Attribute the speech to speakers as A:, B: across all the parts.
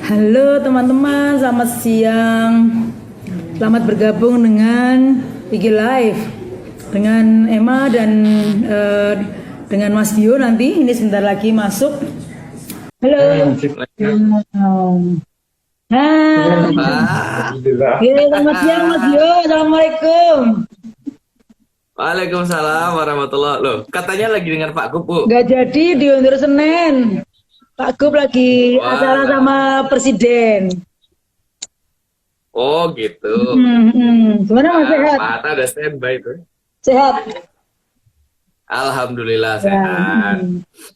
A: Halo teman-teman, selamat siang. Selamat bergabung dengan IG Live dengan Emma dan dengan Mas Dio nanti. Ini sebentar lagi masuk. Halo. Selamat siang Mas Dio. Assalamualaikum.
B: Waalaikumsalam warahmatullahi. Loh, katanya lagi dengan Pak Gub, Bu.
A: Gak jadi diundur Senin. Pak Gub lagi acara sama Presiden.
B: Oh gitu.
A: Gimana Mas, sehat?
B: Pak Atta udah standby itu.
A: Sehat.
B: Alhamdulillah sehat.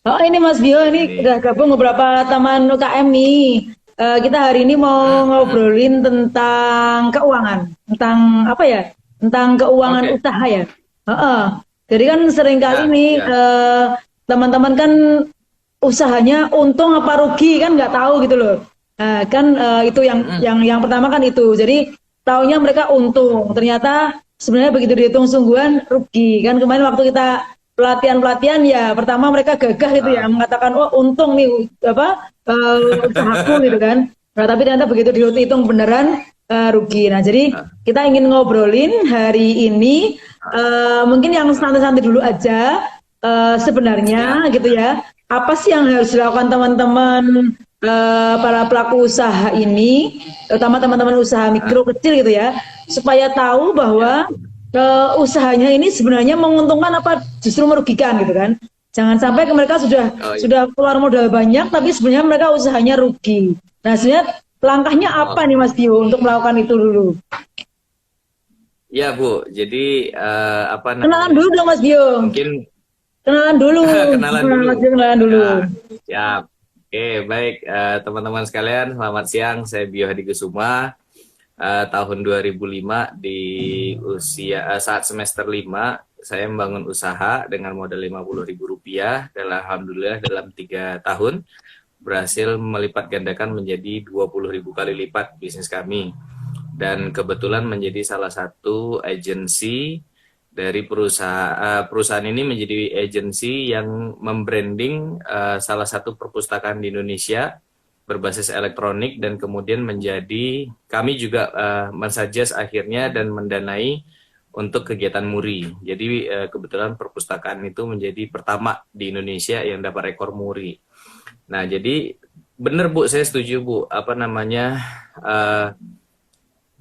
A: Oh ini Mas Dio, ini udah gabung beberapa teman UKM nih. Kita hari ini mau ngobrolin tentang keuangan, tentang apa ya? Tentang keuangan usaha ya. Jadi kan seringkali nih teman-teman kan usahanya untung apa rugi kan nggak tahu gitu loh. Itu yang pertama kan itu. Jadi taunya mereka untung, ternyata sebenarnya begitu dihitung sungguhan rugi. Kan kemarin waktu kita pelatihan ya pertama mereka gagah gitu ya mengatakan oh untung nih usahaku gitu kan. Nah tapi ternyata begitu dihitung beneran rugi. Nah jadi kita ingin ngobrolin hari ini mungkin yang santai-santai dulu aja sebenarnya gitu ya. Apa sih yang harus dilakukan teman-teman para pelaku usaha ini, terutama teman-teman usaha mikro kecil gitu ya, supaya tahu bahwa usahanya ini sebenarnya menguntungkan apa justru merugikan gitu kan. Jangan sampai mereka sudah keluar modal banyak tapi sebenarnya mereka usahanya rugi. Nah sebenarnya langkahnya apa nih Mas Dio untuk melakukan itu dulu?
B: Ya Bu, jadi apa namanya?
A: Kenalan dulu dong Mas Dio.
B: Mungkin
A: kenalan dulu. Kenalan dulu.
B: Ya, siap. Oke, baik teman-teman sekalian, selamat siang. Saya Bio Hadi Kusuma. Tahun 2005 di usia saat semester 5 saya membangun usaha dengan modal Rp50.000 dan alhamdulillah dalam 3 tahun berhasil melipat gandakan menjadi 20.000 kali lipat bisnis kami, dan kebetulan menjadi salah satu agensi dari perusahaan ini menjadi agensi yang membranding salah satu perpustakaan di Indonesia berbasis elektronik, dan kemudian menjadi kami juga mensuggest akhirnya dan mendanai untuk kegiatan MURI. Jadi kebetulan perpustakaan itu menjadi pertama di Indonesia yang dapat rekor MURI. Nah jadi bener Bu, saya setuju Bu, apa namanya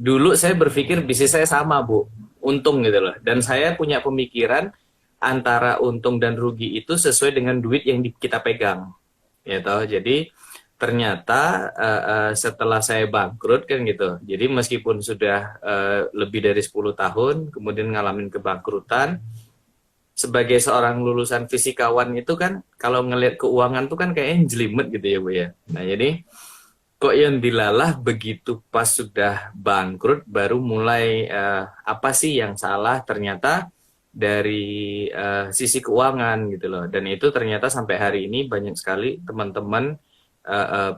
B: dulu saya berpikir bisnis saya sama Bu, untung gitu loh, dan saya punya pemikiran antara untung dan rugi itu sesuai dengan duit yang kita pegang ya toh. Jadi ternyata setelah saya bangkrut kan gitu, jadi meskipun sudah lebih dari 10 tahun kemudian ngalamin kebangkrutan, sebagai seorang lulusan fisikawan itu kan kalau ngelihat keuangan tuh kan kayaknya jelimet gitu ya Bu ya. Nah jadi kok yang dilalah begitu pas sudah bangkrut baru mulai apa sih yang salah, ternyata dari sisi keuangan gitu loh. Dan itu ternyata sampai hari ini banyak sekali teman-teman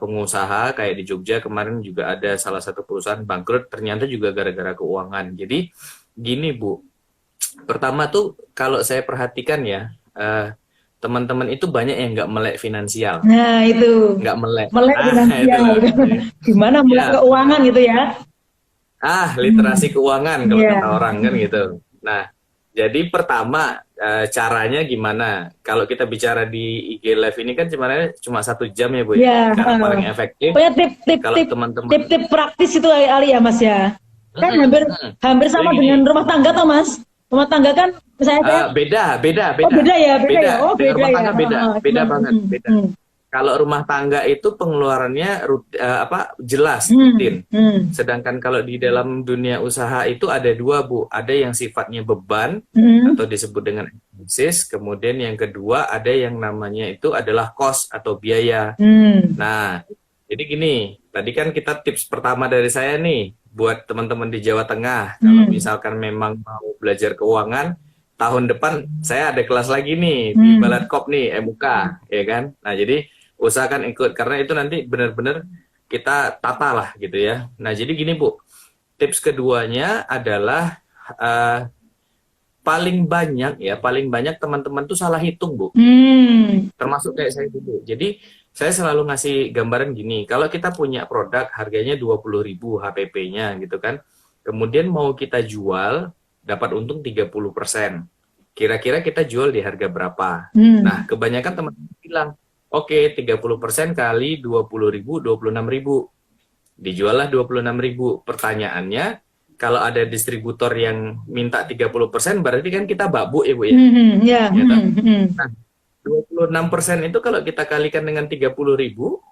B: pengusaha kayak di Jogja kemarin juga ada salah satu perusahaan bangkrut ternyata juga gara-gara keuangan. Jadi gini Bu, pertama tuh kalau saya perhatikan ya teman-teman itu banyak yang nggak melek finansial.
A: Nah itu
B: nggak melek
A: finansial gimana melek keuangan gitu ya.
B: Literasi keuangan kalau kata orang kan gitu. Nah jadi pertama caranya gimana? Kalau kita bicara di IG Live ini kan cuma 1 jam ya Bu. Cara paling efektif.
A: Tip-tip praktis itu Ali ya Mas ya. Kan hampir sama dengan rumah tangga toh Mas. Rumah tangga kan misalnya
B: beda.
A: Oh beda ya.
B: Oh beda. Rumah tangga beda banget. Kalau rumah tangga itu pengeluarannya jelas, rutin. Sedangkan kalau di dalam dunia usaha itu ada dua Bu, ada yang sifatnya beban atau disebut dengan expenses, kemudian yang kedua ada yang namanya itu adalah cost atau biaya. Nah, jadi gini, tadi kan kita tips pertama dari saya nih buat teman-teman di Jawa Tengah, kalau misalkan memang mau belajar keuangan, tahun depan saya ada kelas lagi nih di Balatkop nih, MUK, ya kan? Nah, jadi usahakan ikut karena itu nanti benar-benar kita tata lah gitu ya. Nah jadi gini Bu, tips keduanya adalah paling banyak teman-teman tuh salah hitung Bu, termasuk kayak saya dulu. Jadi Saya selalu ngasih gambaran gini, kalau kita punya produk harganya 20.000 HPP-nya gitu kan, kemudian mau kita jual dapat untung 30%. Kira-kira kita jual di harga berapa? Nah, kebanyakan teman-teman bilang, oke, 30% kali 20.000, 26.000. Dijuallah 26.000. Pertanyaannya, kalau ada distributor yang minta 30%, berarti kan kita babuk ya Bu ya?
A: Ya.
B: Gitu. Nah, 26% itu kalau kita kalikan dengan 30.000,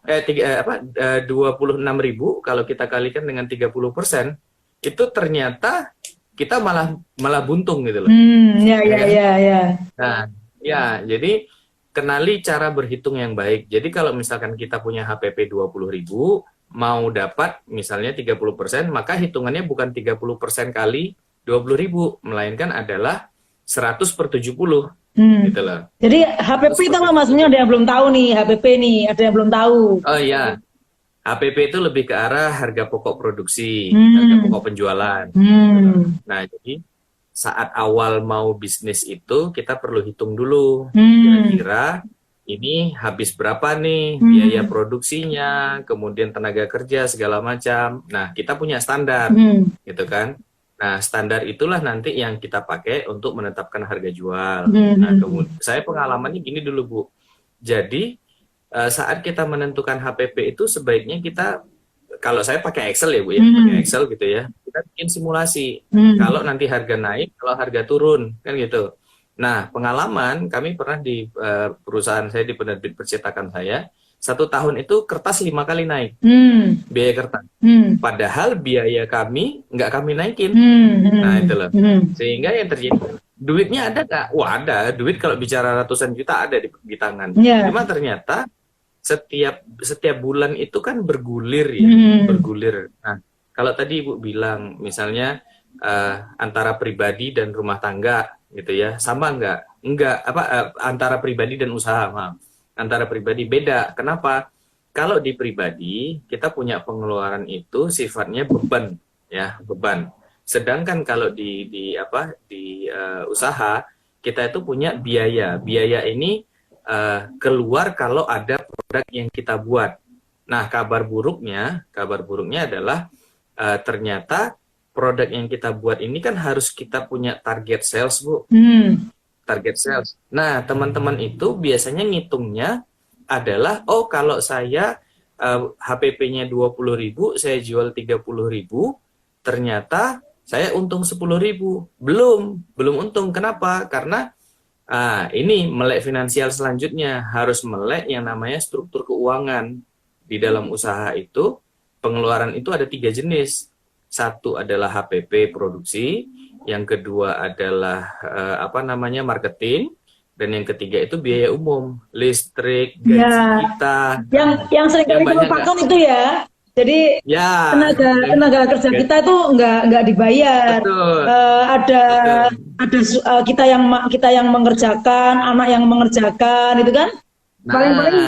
B: 26.000 kalau kita kalikan dengan 30%, itu ternyata kita malah buntung gitu loh.
A: Ya.
B: Nah, ya, jadi kenali cara berhitung yang baik. Jadi kalau misalkan kita punya HPP 20.000, mau dapat misalnya 30%, maka hitungannya bukan 30% kali 20.000, melainkan adalah 100 per 70. Gitu loh.
A: Jadi HPP itu apa maksudnya? Ada yang belum tahu nih, HPP nih, ada yang belum tahu.
B: Oh iya, HPP itu lebih ke arah harga pokok produksi, harga pokok penjualan. Nah, jadi saat awal mau bisnis itu kita perlu hitung dulu, kira-kira ini habis berapa nih biaya produksinya, kemudian tenaga kerja segala macam. Nah, kita punya standar, gitu kan? Nah, standar itulah nanti yang kita pakai untuk menetapkan harga jual. Nah, kemudian saya pengalamannya gini dulu Bu. Jadi saat kita menentukan HPP itu sebaiknya kita, kalau saya pakai Excel ya Bu ya, pakai Excel gitu ya, kita bikin simulasi. Kalau nanti harga naik, kalau harga turun, kan gitu. Nah, pengalaman kami pernah di perusahaan saya, di penerbit percetakan saya, 1 tahun itu kertas 5 kali naik biaya kertas. Padahal biaya kami nggak kami naikin. Nah itu loh. Sehingga yang terjadi, duitnya ada nggak? Wah ada. Duit kalau bicara ratusan juta ada di tangan. Cuma ternyata setiap bulan itu kan bergulir ya, bergulir. Nah kalau tadi Ibu bilang misalnya antara pribadi dan rumah tangga gitu ya, sama nggak? Enggak. Antara pribadi dan usaha, maaf. Antara pribadi beda. Kenapa? Kalau di pribadi kita punya pengeluaran itu sifatnya beban, ya beban. Sedangkan kalau di usaha kita itu punya biaya. Biaya ini keluar kalau ada produk yang kita buat. Nah kabar buruknya adalah ternyata produk yang kita buat ini kan harus kita punya target sales Bu. Target sales. Nah, teman-teman itu biasanya ngitungnya adalah, oh kalau saya HPP-nya 20.000, saya jual 30.000, ternyata saya untung 10.000. Belum untung. Kenapa? Karena ini melek finansial selanjutnya, harus melek yang namanya struktur keuangan. Di dalam usaha itu, pengeluaran itu ada 3 jenis. Satu adalah HPP produksi, yang kedua adalah marketing, dan yang ketiga itu biaya umum, listrik, gaji kita.
A: Yang sering kali dilupakan itu ya. Jadi
B: ya,
A: tenaga kerja kita itu nggak dibayar.
B: Betul.
A: Ada kita yang mengerjakan, anak yang mengerjakan, itu kan. Paling-paling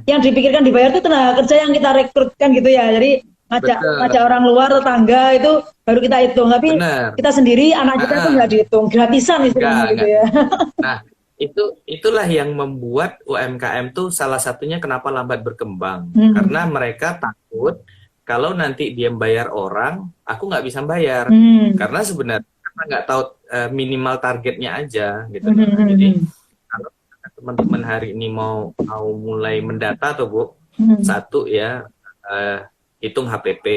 A: yang dipikirkan dibayar itu tenaga kerja yang kita rekrutkan gitu ya. Jadi ngajak orang luar, tetangga itu baru kita hitung, tapi kita sendiri, anak kita itu nggak dihitung, gratisan istilahnya gitu ya.
B: Nah itulah yang membuat UMKM tuh salah satunya kenapa lambat berkembang, karena mereka takut kalau nanti dia bayar orang, aku nggak bisa bayar, karena sebenarnya nggak tahu minimal targetnya aja gitu. Jadi kalau teman-teman hari ini mau mulai mendata tuh Bu, satu ya, hitung HPP,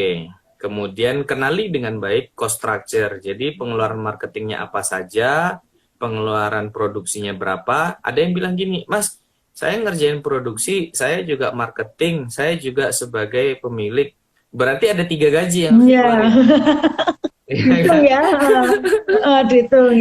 B: kemudian kenali dengan baik cost structure. Jadi pengeluaran marketingnya apa saja, pengeluaran produksinya berapa. Ada yang bilang gini, Mas, saya ngerjain produksi, saya juga marketing, saya juga sebagai pemilik. Berarti ada 3 gaji yang dikeluarin.
A: Dihitung ya, dihitung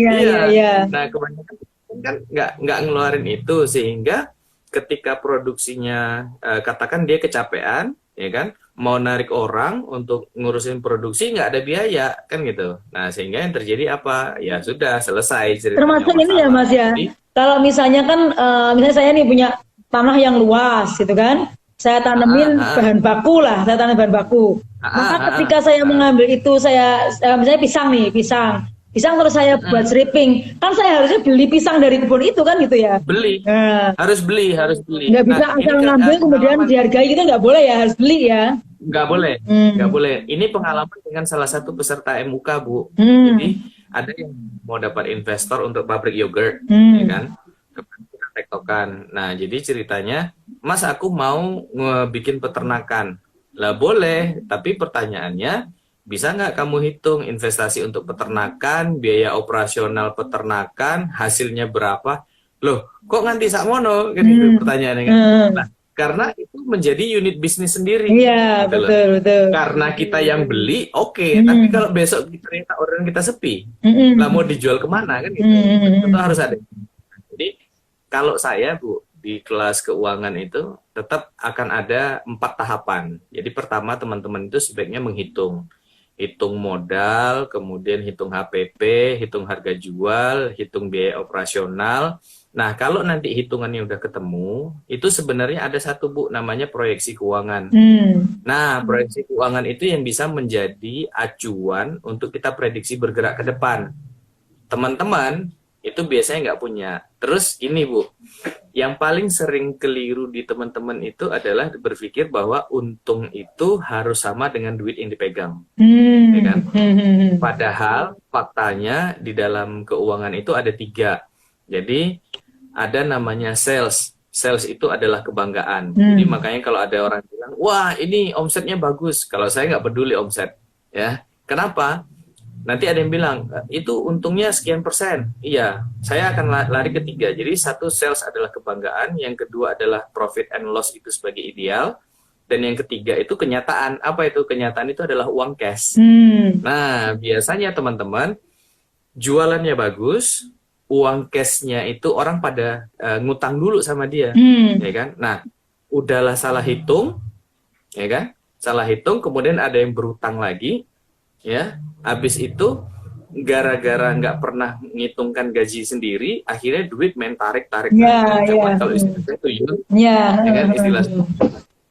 A: ya.
B: Nah kebanyakan kan nggak ngeluarin itu, sehingga ketika produksinya katakan dia kecapean, ya kan, mau narik orang untuk ngurusin produksi nggak ada biaya kan gitu. Nah sehingga yang terjadi apa? Ya sudah selesai ceritanya.
A: Termasuk ini ya Mas ya. Jadi, kalau misalnya kan, misalnya saya nih punya tanah yang luas gitu kan, saya tanemin bahan baku lah, Maka ketika saya mengambil itu, misalnya pisang pisang terus saya buat stripping. Kan saya harusnya beli pisang dari kebun itu kan gitu ya.
B: Beli,
A: Nah,
B: harus beli, harus beli.
A: nggak bisa
B: Nah, ini
A: asal ngambil kemudian
B: pengalaman.
A: dihargai gitu, nggak boleh ya, harus beli ya.
B: Nggak boleh, nggak
A: Hmm.
B: boleh. Ini pengalaman dengan salah satu peserta MUK, Bu. Jadi
A: Hmm.
B: ada yang mau dapat investor untuk pabrik yogurt, ya
A: Hmm.
B: kan? Kita tektokan. Nah, jadi ceritanya, Mas, aku mau ngebikin peternakan. Lah boleh, tapi pertanyaannya, bisa nggak kamu hitung investasi untuk peternakan, biaya operasional peternakan, hasilnya berapa? Loh, kok nganti sakmono? Kan itu
A: Hmm.
B: pertanyaannya kan.
A: Hmm.
B: Nah, karena itu menjadi unit bisnis sendiri,
A: Iya,
B: gitu loh.
A: betul, betul.
B: Karena kita yang beli, oke. Tapi
A: Hmm.
B: kalau besok ternyata orderan kita sepi, lah mau
A: Hmm.
B: dijual kemana kan gitu. Itu
A: Hmm.
B: harus ada. Jadi kalau saya, Bu, di kelas keuangan itu tetap akan ada 4 tahapan. Jadi pertama teman-teman itu sebaiknya menghitung. Hitung modal, kemudian hitung HPP, hitung harga jual, hitung biaya operasional. Nah, kalau nanti hitungannya udah ketemu, itu sebenarnya ada satu, Bu, namanya proyeksi keuangan.
A: Hmm.
B: Nah, proyeksi keuangan itu yang bisa menjadi acuan untuk kita prediksi bergerak ke depan. Teman-teman itu biasanya nggak punya. Terus ini, Bu, yang paling sering keliru di teman-teman itu adalah berpikir bahwa untung itu harus sama dengan duit yang dipegang, ya kan?
A: Hmm.
B: Padahal faktanya di dalam keuangan itu ada 3. Jadi ada namanya sales. Sales itu adalah kebanggaan. Jadi makanya kalau ada orang bilang, wah ini omsetnya bagus. Kalau saya nggak peduli omset, ya. Kenapa? Nanti ada yang bilang, itu untungnya sekian persen. Iya, saya akan lari ke 3. Jadi satu, sales adalah kebanggaan. Yang kedua adalah profit and loss itu sebagai ideal. Dan yang ketiga itu kenyataan. Apa itu? Kenyataan itu adalah uang cash.
A: Hmm.
B: Nah, biasanya teman-teman, jualannya bagus, uang cashnya itu orang pada ngutang dulu sama dia. Ya kan? Nah, udahlah salah hitung, ya kan? Salah hitung, kemudian ada yang berutang lagi, ya. Habis itu gara-gara nggak pernah menghitungkan gaji sendiri, akhirnya duit main tarik-tarik.
A: Ya,
B: Coba
A: ya.
B: kalau istilah tuyul,
A: Ya.
B: ya kan, istilah.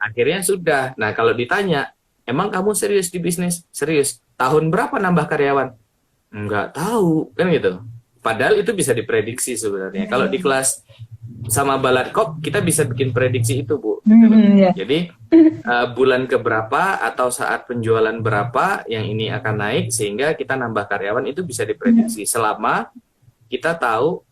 B: Akhirnya sudah. Nah, kalau ditanya, emang kamu serius di bisnis? Serius. Tahun berapa nambah karyawan? Nggak tahu, kan gitu. Padahal itu bisa diprediksi sebenarnya. Kalau di kelas sama Baladkop, kita bisa bikin prediksi itu, Bu.
A: Ya.
B: Jadi bulan keberapa atau saat penjualan berapa yang ini akan naik, sehingga kita nambah karyawan itu bisa diprediksi selama kita tahu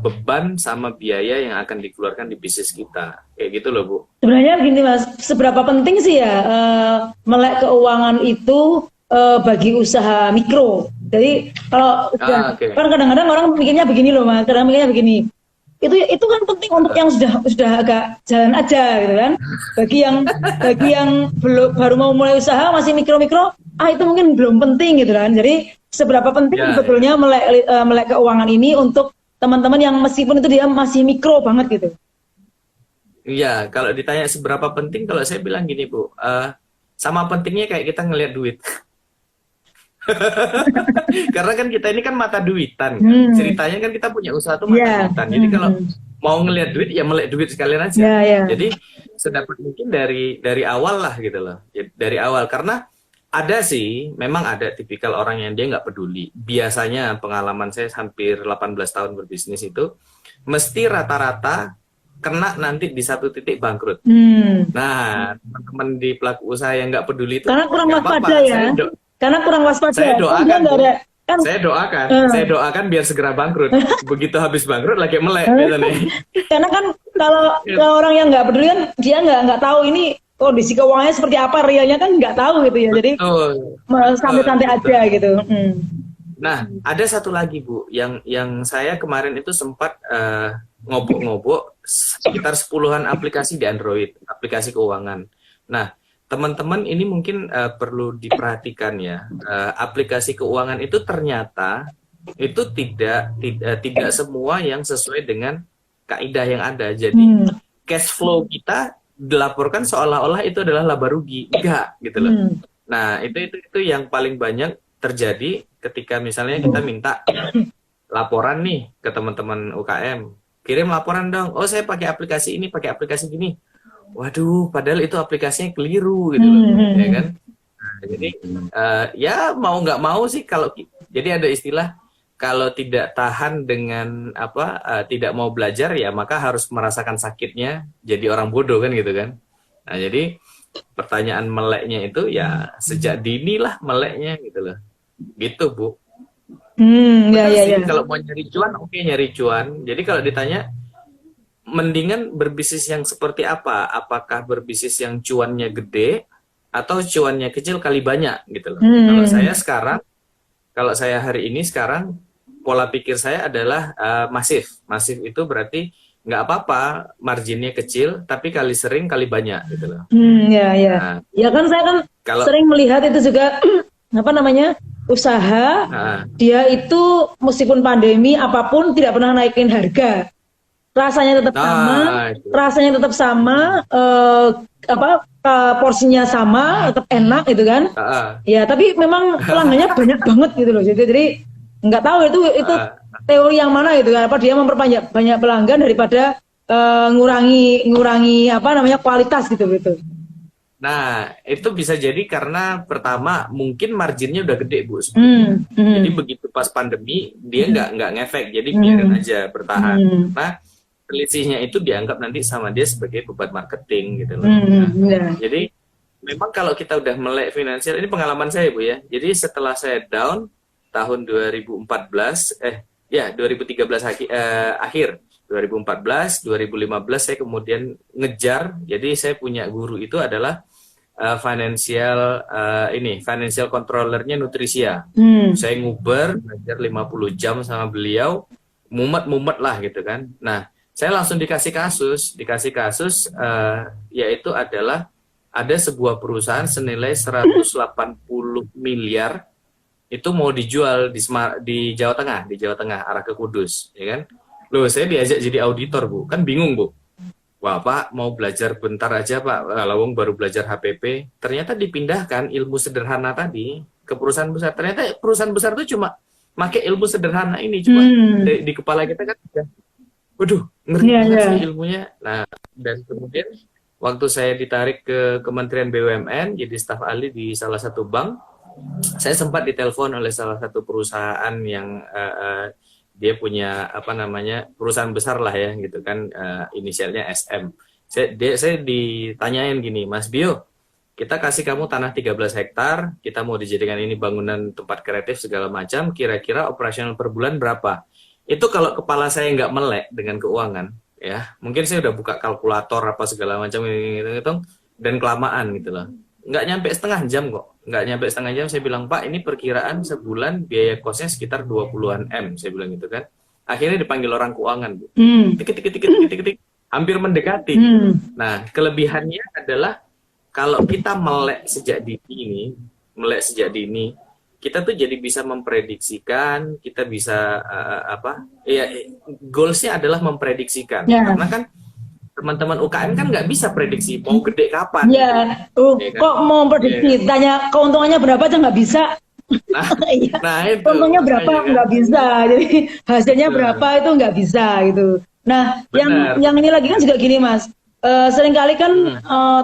B: beban sama biaya yang akan dikeluarkan di bisnis kita. Kayak gitu loh, Bu.
A: Sebenarnya gini Mas, seberapa penting sih ya melek keuangan itu bagi usaha mikro. Jadi kalau
B: Okay.
A: kan kadang-kadang orang mikirnya begini loh Mas, kadang mikirnya begini. Itu kan penting untuk yang sudah agak jalan aja gitu kan. Bagi yang belum baru mau mulai usaha masih mikro-mikro, itu mungkin belum penting gitu kan. Jadi seberapa penting sebetulnya melek keuangan ini untuk teman-teman yang meskipun itu dia masih mikro banget gitu.
B: Iya, kalau ditanya seberapa penting, kalau saya bilang gini, Bu, sama pentingnya kayak kita ngelihat duit. Karena kan kita ini kan mata duitan, kan? Ceritanya kan kita punya usaha tuh mata duitan. Jadi kalau mau ngelihat duit, ya melek duit sekalian aja. Jadi sedapat mungkin dari awal lah gitu loh. Dari awal, karena ada sih, memang ada tipikal orang yang dia nggak peduli. Biasanya pengalaman saya hampir 18 tahun berbisnis itu, mesti rata-rata kena nanti di satu titik bangkrut. Nah, teman-teman di pelaku usaha yang nggak peduli itu,
A: karena kurang waspada ya. Karena kurang waspada.
B: Saya doakan,
A: kan,
B: saya doakan biar segera bangkrut. Begitu habis bangkrut lagi melek biasanya.
A: Karena kan kalau orang yang nggak peduli kan dia nggak tahu ini kondisi keuangannya seperti apa, realnya kan nggak tahu gitu ya. Jadi santai-santai aja gitu.
B: Nah, ada satu lagi, Bu, yang saya kemarin itu sempat ngobok-ngobok sekitar 10-an aplikasi di Android, aplikasi keuangan. Nah, teman-teman ini mungkin perlu diperhatikan ya, aplikasi keuangan itu ternyata itu tidak semua yang sesuai dengan kaidah yang ada. Jadi cash flow kita dilaporkan seolah-olah itu adalah laba rugi, enggak gitu loh. Nah, itu yang paling banyak terjadi ketika misalnya kita minta laporan nih ke teman-teman UKM, kirim laporan dong. Oh, saya pakai aplikasi ini, pakai aplikasi gini. Waduh, padahal itu aplikasinya keliru gitu loh, ya kan? Nah, jadi ya mau nggak mau sih kalau jadi ada istilah kalau tidak tahan dengan tidak mau belajar ya maka harus merasakan sakitnya jadi orang bodoh kan gitu kan. Nah, jadi pertanyaan meleknya itu ya sejak dini lah meleknya gitu loh. Gitu, Bu.
A: Ya,
B: Benar
A: ya,
B: sih
A: ya.
B: kalau mau nyari cuan oke nyari cuan. Jadi kalau ditanya mendingan berbisnis yang seperti apa? Apakah berbisnis yang cuannya gede atau cuannya kecil kali banyak gitu loh. Kalau saya hari ini sekarang pola pikir saya adalah masif. Masif itu berarti nggak apa-apa marginnya kecil, tapi kali sering kali banyak gitu loh.
A: Ya, ya.
B: Nah,
A: Ya kan saya kan
B: kalau
A: sering melihat itu juga apa namanya usaha
B: nah,
A: dia itu meskipun pandemi apapun tidak pernah naikin harga. Rasanya tetap sama,
B: itu.
A: porsinya sama, tetap enak gitu kan. Ya, tapi memang pelanggannya banyak banget gitu loh. Jadi nggak tahu itu teori yang mana gitu kan. Apa dia memperbanyak banyak pelanggan daripada ngurangi apa namanya kualitas gitu.
B: Nah, itu bisa jadi karena pertama mungkin marginnya udah gede, Bu. Jadi begitu pas pandemi dia nggak ngefek, jadi biarin aja bertahan. Nah, selisihnya itu dianggap nanti sama dia sebagai beban marketing gitu loh. Jadi memang kalau kita udah melek finansial, ini pengalaman saya Bu ya. Jadi setelah saya down tahun 2013 akhir 2014 2015 saya kemudian ngejar. Jadi saya punya guru itu adalah financial controllernya Nutrisia. Saya nguber ngajar 50 jam sama beliau, mumet lah gitu kan. Nah, saya langsung dikasih kasus yaitu adalah ada sebuah perusahaan senilai 180 miliar itu mau dijual di Jawa Tengah arah ke Kudus, ya kan? Loh, saya diajak jadi auditor, Bu. Kan bingung, Bu. Wah, Pak, mau belajar bentar aja, Pak. Lawang baru belajar HPP. Ternyata dipindahkan ilmu sederhana tadi ke perusahaan besar. Ternyata perusahaan besar itu cuma pakai ilmu sederhana ini, cuma di kepala kita kan waduh, ngerti banget sih ilmunya. Nah, dan kemudian waktu saya ditarik ke Kementerian BUMN jadi staf ahli di salah satu bank, saya sempat ditelepon oleh salah satu perusahaan yang dia punya perusahaan besar lah ya gitu kan, inisialnya SM. Saya ditanyain gini, Mas Bio, kita kasih kamu tanah 13 hektar, kita mau dijadikan ini bangunan tempat kreatif segala macam, kira-kira operasional per bulan berapa? Itu kalau kepala saya nggak melek dengan keuangan, ya mungkin saya udah buka kalkulator apa segala macam hitung dan kelamaan gitu loh. Nggak nyampe setengah jam kok, saya bilang, Pak, ini perkiraan sebulan biaya kosnya sekitar 20-an M, saya bilang gitu kan. Akhirnya dipanggil orang keuangan, Bu. Tik, hampir mendekati. Nah, kelebihannya adalah kalau kita melek sejak dini, kita tuh jadi bisa memprediksikan, kita bisa goalsnya adalah memprediksikan. Karena kan teman-teman UKM kan nggak bisa prediksi mau gede kapan.
A: Kok mau prediksi? Tanya keuntungannya berapa aja nggak bisa. Nah, itu. Keuntungannya berapa nggak bisa. Jadi hasilnya berapa itu nggak bisa gitu. Nah, yang ini lagi kan juga gini, Mas. Seringkali kan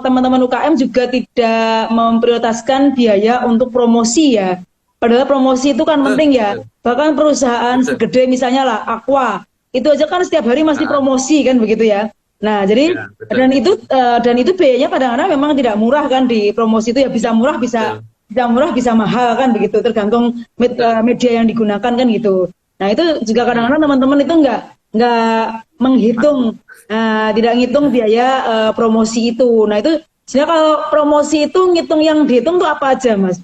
A: teman-teman UKM juga tidak memprioritaskan biaya untuk promosi ya. Padahal promosi itu kan penting ya. Bahkan perusahaan segede misalnya lah Aqua, itu aja kan setiap hari masih promosi kan begitu ya. Nah, jadi dan itu biayanya kadang-kadang memang tidak murah kan, di promosi itu ya bisa murah bisa mahal kan begitu, tergantung media yang digunakan kan gitu. Nah, itu juga kadang-kadang teman-teman itu nggak menghitung, tidak ngitung biaya promosi itu. Nah, itu sebenarnya kalau promosi itu ngitung, yang dihitung tuh apa aja, Mas?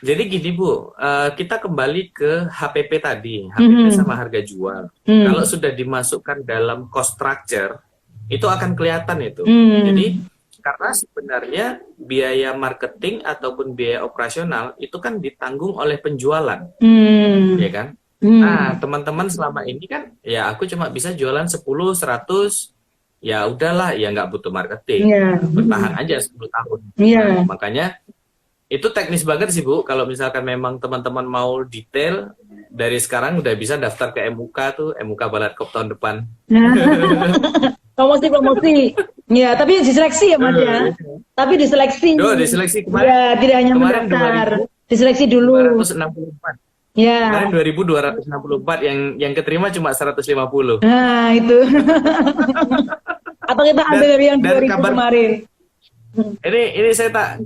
B: Jadi gini, Bu, kita kembali ke HPP tadi, HPP sama harga jual. Kalau sudah dimasukkan dalam cost structure, itu akan kelihatan itu. Jadi karena sebenarnya biaya marketing ataupun biaya operasional itu kan ditanggung oleh penjualan, ya kan? Nah, teman-teman selama ini kan, ya aku cuma bisa jualan 10, 100, ya udahlah, ya nggak butuh marketing, bertahan aja 10 tahun. Nah, makanya itu teknis banget sih, Bu. Kalau misalkan memang teman-teman mau detail, dari sekarang udah bisa daftar ke MUK tuh, MUK Balatkop tahun depan. Promosi. Ya, tapi diseleksi ya, Mas ya. Tapi diseleksi.
A: Diseleksi kemarin. Ya, tidak hanya mendaftar. Diseleksi dulu.
B: 264.
A: Ya.
B: Kemarin 2.264, yang keterima cuma 150.
A: Nah, itu. Atau kita ambil dari yang
B: Dan
A: 2000
B: kabar
A: kemarin.
B: ini saya tak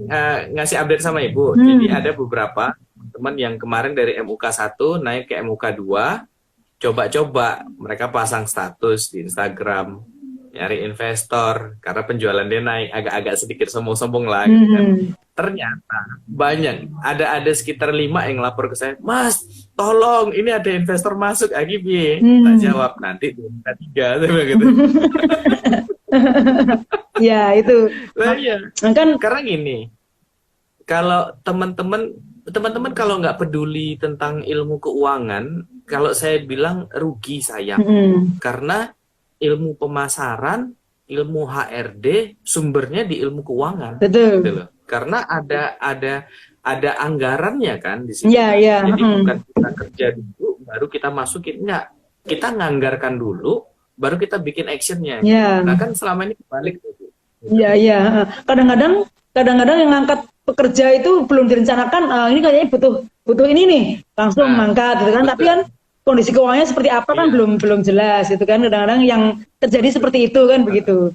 B: ngasih update sama Ibu. Jadi ada beberapa teman yang kemarin dari MUK 1 naik ke MUK 2, coba-coba mereka pasang status di Instagram, nyari investor karena penjualan dia naik, agak-agak sedikit sombong-sombong lah gitu kan. Ternyata banyak, ada sekitar 5 yang lapor ke saya, Mas, tolong ini ada investor masuk AGB. Tak jawab, nanti 3 saya bilang gitu.
A: Ya, itu.
B: Nah, iya.
A: Kan
B: Karena gini, kalau teman-teman kalau nggak peduli tentang ilmu keuangan, kalau saya bilang rugi sayang. Karena ilmu pemasaran, ilmu HRD sumbernya di ilmu keuangan.
A: betul.
B: Gitu loh. Karena ada anggarannya kan di sini.
A: Iya, iya.
B: Jadi bukan kita kerja dulu baru kita masukin, enggak. Kita nganggarkan dulu baru kita bikin actionnya.
A: Iya.
B: Nah kan selama ini kebalik tuh.
A: Iya, iya. Kadang-kadang yang ngangkat pekerja itu belum direncanakan, ini kayaknya butuh ini nih, langsung mangkat gitu kan.
B: Betul.
A: Tapi kan kondisi keuangannya seperti apa kan belum jelas gitu kan. Kadang-kadang yang terjadi seperti itu kan begitu.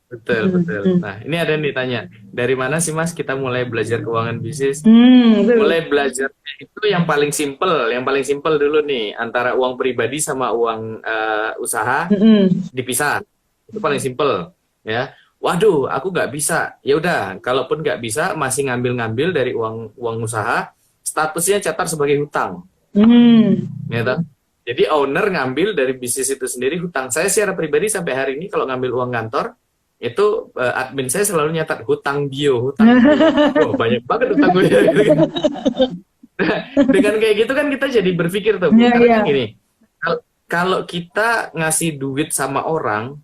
B: Betul. Nah, ini ada yang ditanya, dari mana sih Mas kita mulai belajar keuangan bisnis?
A: Betul.
B: Mulai belajarnya itu yang paling simple dulu nih, antara uang pribadi sama uang usaha dipisah. Itu paling simple, ya. Waduh, aku nggak bisa. Ya udah, kalaupun nggak bisa, masih ngambil dari uang usaha, statusnya catat sebagai hutang. Ya toh? Jadi owner ngambil dari bisnis itu sendiri hutang. Saya secara pribadi sampai hari ini kalau ngambil uang kantor, itu admin saya selalu nyatat hutang bio. Oh, banyak banget hutang gue. Nah, dengan kayak gitu kan kita jadi berpikir tuh, karena gini, kalau kita ngasih duit sama orang,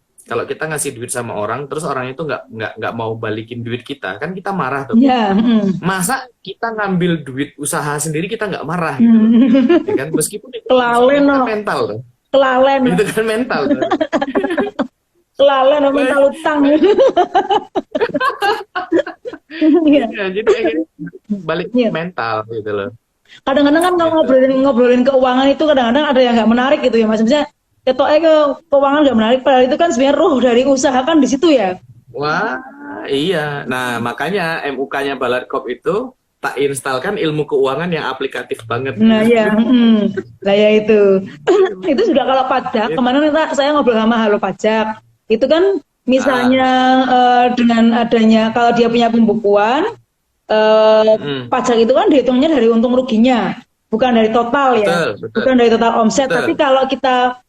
B: terus orang itu nggak mau balikin duit kita, kan kita marah tuh. Masa kita ngambil duit usaha sendiri kita nggak marah gitu loh. Ya kan? Meskipun itu
A: Kelalen,
B: mental tuh.
A: Kelalen.
B: Itu kan mental tuh.
A: Kelalen mental utang.
B: Ya, jadi akhirnya balik mental gitu loh.
A: Kadang-kadang kan kalau ngobrolin keuangan itu kadang-kadang ada yang nggak menarik gitu ya Mas. Misalnya keuangan nggak menarik, padahal itu kan sebenarnya ruh dari usaha kan di situ ya.
B: Wah, iya. Nah, makanya MUK-nya Baladkop itu tak instalkan ilmu keuangan yang aplikatif banget.
A: Nah ya, nah ya itu. Itu juga kalau pajak, kemarin saya ngobrol sama Halo Pajak, itu kan misalnya dengan adanya kalau dia punya pembukuan, pajak itu kan dihitungnya dari untung ruginya, bukan dari total ya,
B: betul.
A: bukan dari total omset. Tapi kalau kita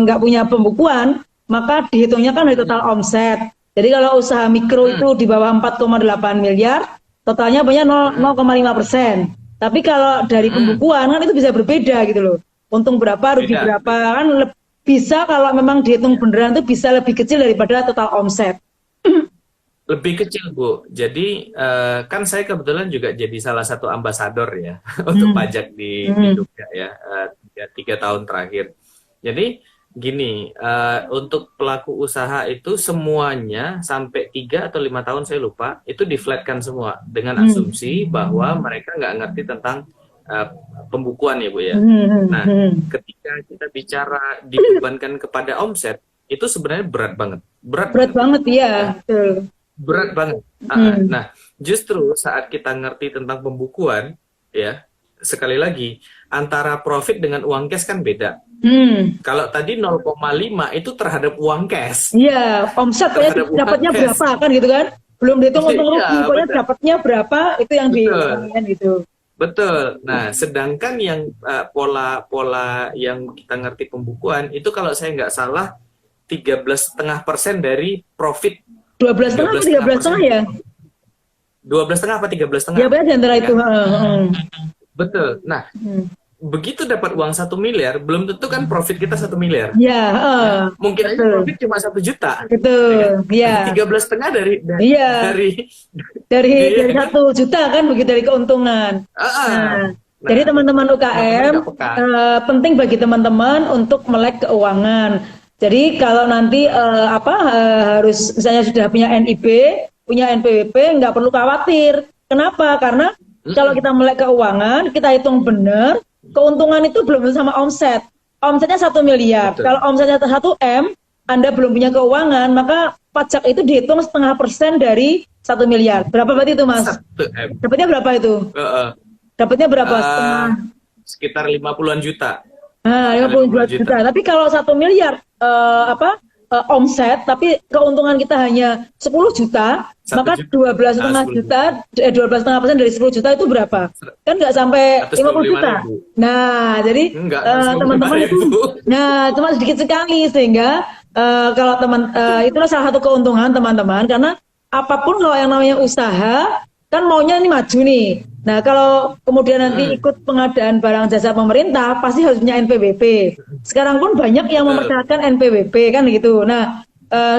A: nggak punya pembukuan, maka dihitungnya kan dari total omset. Jadi kalau usaha mikro itu di bawah 4,8 miliar, totalnya punya 0,5%. Tapi kalau dari pembukuan kan itu bisa berbeda gitu loh. Untung berapa, rugi berapa, kan bisa kalau memang dihitung beneran itu bisa lebih kecil daripada total omset.
B: Lebih kecil, Bu. Jadi kan saya kebetulan juga jadi salah satu ambasador ya untuk pajak di Jogja ya, 3 tahun terakhir. Jadi gini, untuk pelaku usaha itu semuanya sampai 3 atau 5 tahun saya lupa, itu di-flatkan semua dengan asumsi bahwa mereka nggak ngerti tentang pembukuan ya Bu ya. Nah, ketika kita bicara dibebankan kepada omset, itu sebenarnya berat banget. Berat banget
A: ya.
B: Berat banget. Nah, justru saat kita ngerti tentang pembukuan, ya, sekali lagi, antara profit dengan uang cash kan beda. Kalau tadi 0,5 itu terhadap uang cash.
A: Iya, omset dapatnya berapa kan gitu kan? Belum dihitung untung rugi, pokoknya dapatnya berapa itu yang dihitung gitu.
B: Betul. Nah, sedangkan yang pola yang kita ngerti pembukuan itu kalau saya nggak salah 13,5% dari profit.
A: 12,5 atau 13,5 ya?
B: 12,5 apa 13,5?
A: Ya, di antara itu.
B: Betul. Nah, begitu dapat uang 1 miliar, belum tentu kan profit kita 1 miliar.
A: Ya,
B: mungkin aja profit cuma 1 juta.
A: Betul. Ya.
B: 13,5 dari
A: 1 juta kan begitu dari keuntungan. Nah, jadi teman-teman UKM penting bagi teman-teman untuk melek keuangan. Jadi kalau nanti harus misalnya sudah punya NIB, punya NPWP, nggak perlu khawatir. Kenapa? Karena Kalau kita melek keuangan, kita hitung benar, keuntungan itu belum sama omset. Omsetnya 1 miliar.
B: Betul.
A: Kalau omsetnya 1 M, Anda belum punya keuangan, maka pajak itu dihitung 0,5% dari 1 miliar. Berapa berarti itu, Mas?
B: 1M.
A: Dapatnya berapa itu? Dapatnya berapa? Setengah.
B: Sekitar 50-an juta.
A: Nah, 52 juta. Tapi kalau 1 miliar omset, tapi keuntungan kita hanya 10 juta,
B: 1
A: maka
B: juta.
A: 12,5 juta, 12,5% dari 10 juta itu berapa? Kan nggak sampai 50 juta.
B: 125.000.
A: Nah, jadi
B: Enggak,
A: teman-teman itu,
B: 125.000.
A: nah cuma sedikit sekali, sehingga kalau itulah salah satu keuntungan teman-teman, karena apapun kalau yang namanya usaha, kan maunya ini maju nih. Nah, kalau kemudian nanti ikut pengadaan barang jasa pemerintah, pasti harus punya NPWP. Sekarang pun banyak yang mempersyaratkan NPWP, kan gitu. Nah,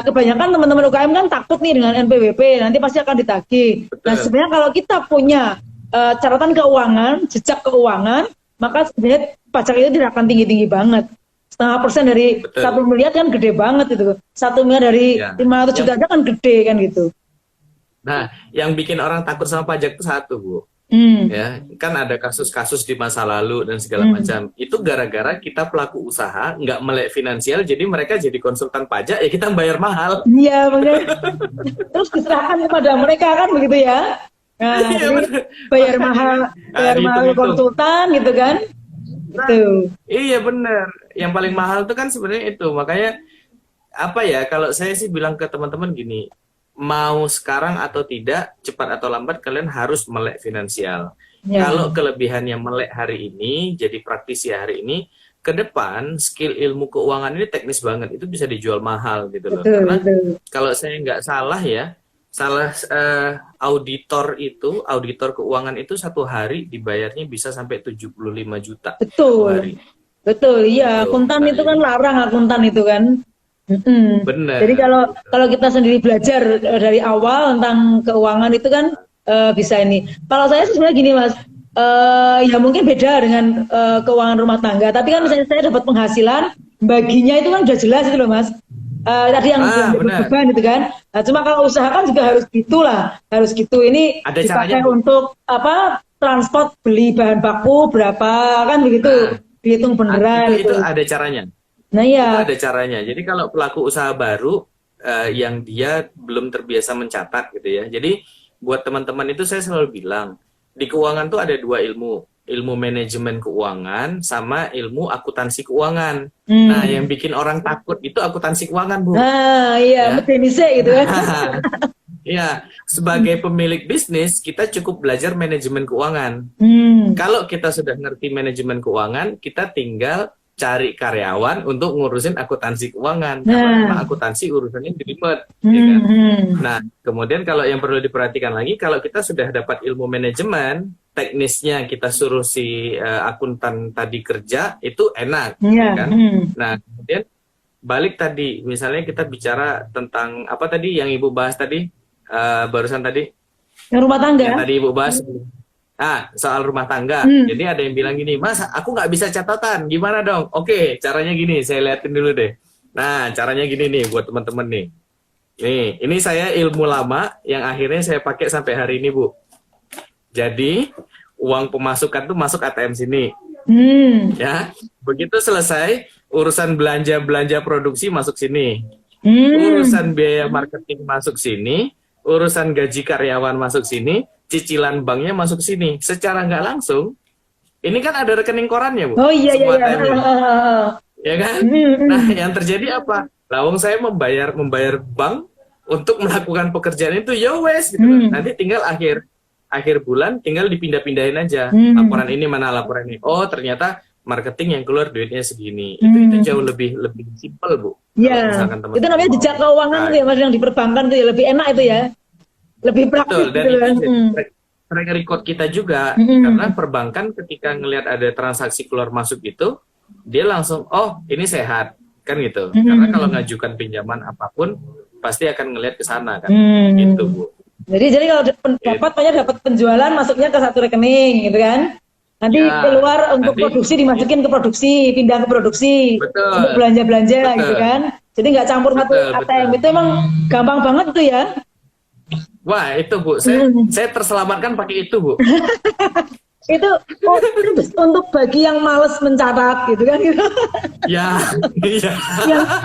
A: kebanyakan teman-teman UKM kan takut nih dengan NPWP, nanti pasti akan ditagih. Nah, sebenarnya kalau kita punya catatan keuangan, jejak keuangan, maka sebenarnya pajak itu tidak akan tinggi-tinggi banget. 0,5% dari 1 miliar kan gede banget itu. 1 miliar dari 500 juta aja kan gede kan gitu.
B: Nah, yang bikin orang takut sama pajak itu satu, Bu. Ya, kan ada kasus-kasus di masa lalu dan segala macam. Itu gara-gara kita pelaku usaha nggak melek finansial, jadi mereka jadi konsultan pajak, ya kita bayar mahal.
A: Iya, benar. Terus diserahkan kepada mereka kan begitu ya. Nah, jadi bayar mahal konsultan gitu kan. Gitu.
B: Iya benar. Yang paling mahal itu kan sebenarnya itu. Makanya apa ya? Kalau saya sih bilang ke teman-teman gini, mau sekarang atau tidak, cepat atau lambat kalian harus melek finansial. Kalau kelebihannya melek hari ini, jadi praktisi hari ini, ke depan skill ilmu keuangan ini teknis banget, itu bisa dijual mahal gitu loh. Karena kalau saya nggak salah ya, auditor keuangan itu satu hari dibayarnya bisa sampai 75 juta.
A: Betul.
B: Hari.
A: Betul, iya. Akuntan itu kan larang, akuntan itu kan.
B: Benar.
A: Jadi kalau kita sendiri belajar dari awal tentang keuangan itu kan bisa ini. Kalau saya sebenarnya gini, Mas, ya mungkin beda dengan keuangan rumah tangga. Tapi kan misalnya saya dapat penghasilan, baginya itu kan udah jelas itu loh, Mas. Tadi yang beban itu kan. Nah, cuma kalau usaha kan juga harus gitulah, harus gitu. Ini
B: ada
A: dipakai
B: caranya,
A: untuk transport, beli bahan baku berapa kan begitu, dihitung beneran.
B: Itu ada caranya.
A: Nah ya.
B: Itu ada caranya. Jadi kalau pelaku usaha baru yang dia belum terbiasa mencatat gitu ya. Jadi buat teman-teman itu saya selalu bilang, di keuangan tuh ada 2 ilmu. Ilmu manajemen keuangan sama ilmu akuntansi keuangan. Nah, yang bikin orang takut itu akuntansi keuangan, Bu.
A: Nah, iya, ya? Gitu kan.
B: Iya, sebagai pemilik bisnis kita cukup belajar manajemen keuangan. Kalau kita sudah ngerti manajemen keuangan, kita tinggal cari karyawan untuk ngurusin akuntansi keuangan. Karena akuntansi urusannya jelimet, ya kan? Nah, kemudian kalau yang perlu diperhatikan lagi, kalau kita sudah dapat ilmu manajemen, teknisnya kita suruh si akuntan tadi kerja, itu enak, ya kan? Nah, kemudian balik tadi, misalnya kita bicara tentang apa tadi yang Ibu bahas tadi, barusan tadi?
A: Yang rumah tangga.
B: Yang tadi Ibu bahas. Soal rumah tangga. Jadi ada yang bilang gini, Mas, aku nggak bisa catatan, gimana dong? Oke, caranya gini, saya liatin dulu deh. Nah, caranya gini nih buat teman-teman nih. Nih, ini saya ilmu lama yang akhirnya saya pakai sampai hari ini, Bu. Jadi, uang pemasukan tuh masuk ATM sini. Ya, begitu selesai, urusan belanja produksi masuk sini. Urusan biaya marketing masuk sini, urusan gaji karyawan masuk sini, cicilan banknya masuk sini. Secara nggak langsung, ini kan ada rekening korannya, Bu.
A: Oh iya.
B: Ya kan? Nah, yang terjadi apa? Lawang saya membayar bank untuk melakukan pekerjaan itu, ya wes gitu. Nanti tinggal akhir bulan tinggal dipindah-pindahin aja. Laporan ini mana laporan ini. Oh, ternyata marketing yang keluar duitnya segini. Itu jauh lebih simpel, Bu.
A: Iya. Itu namanya jejak keuangan tuh ya, Mas, yang di perbankan tuh ya, lebih enak itu ya. Lebih praktis.
B: Betul, dan
A: gitu kan.
B: Track record kita juga, karena perbankan ketika ngelihat ada transaksi keluar masuk gitu, dia langsung, oh ini sehat, kan gitu. Karena kalau ngajukan pinjaman apapun, pasti akan ngelihat ke sana kan, gitu, Bu.
A: Jadi kalau dapat penjualan masuknya ke satu rekening, gitu kan? Nanti keluar untuk produksi dimasukin ke produksi, pindah ke produksi, untuk belanja gitu kan? Jadi nggak campur satu ATM. Itu emang gampang banget tuh ya.
B: Wah, itu Bu, saya terselamatkan pakai itu, Bu.
A: Itu untuk bagi yang males mencatat gitu kan gitu.
B: Ya, iya.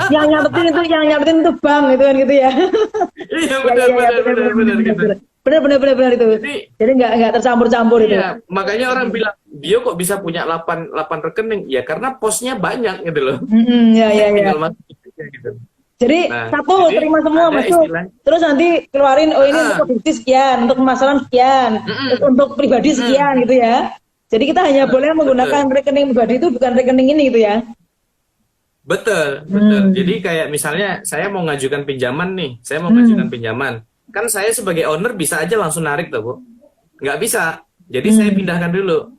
A: yang nyatetin itu bank gitu kan gitu ya.
B: Iya,
A: Benar itu. Jadi nggak tercampur-campur itu.
B: Iya, makanya orang bilang, Bio kok bisa punya 8 rekening? Ya karena posnya banyak gitu loh.
A: Ya.
B: Tinggal masukin aja gitu.
A: Jadi
B: Nah,
A: satu
B: jadi
A: terima semua
B: ada
A: masuk,
B: istilah,
A: terus nanti keluarin ini untuk bisnis sekian, untuk pemasaran sekian, terus untuk pribadi sekian gitu ya. Jadi kita hanya boleh menggunakan rekening pribadi itu bukan rekening ini gitu ya.
B: betul. Jadi kayak misalnya saya mau ngajukan pinjaman nih, saya mau ngajukan pinjaman, kan saya sebagai owner bisa aja langsung narik tuh Bu, nggak bisa. Jadi saya pindahkan dulu.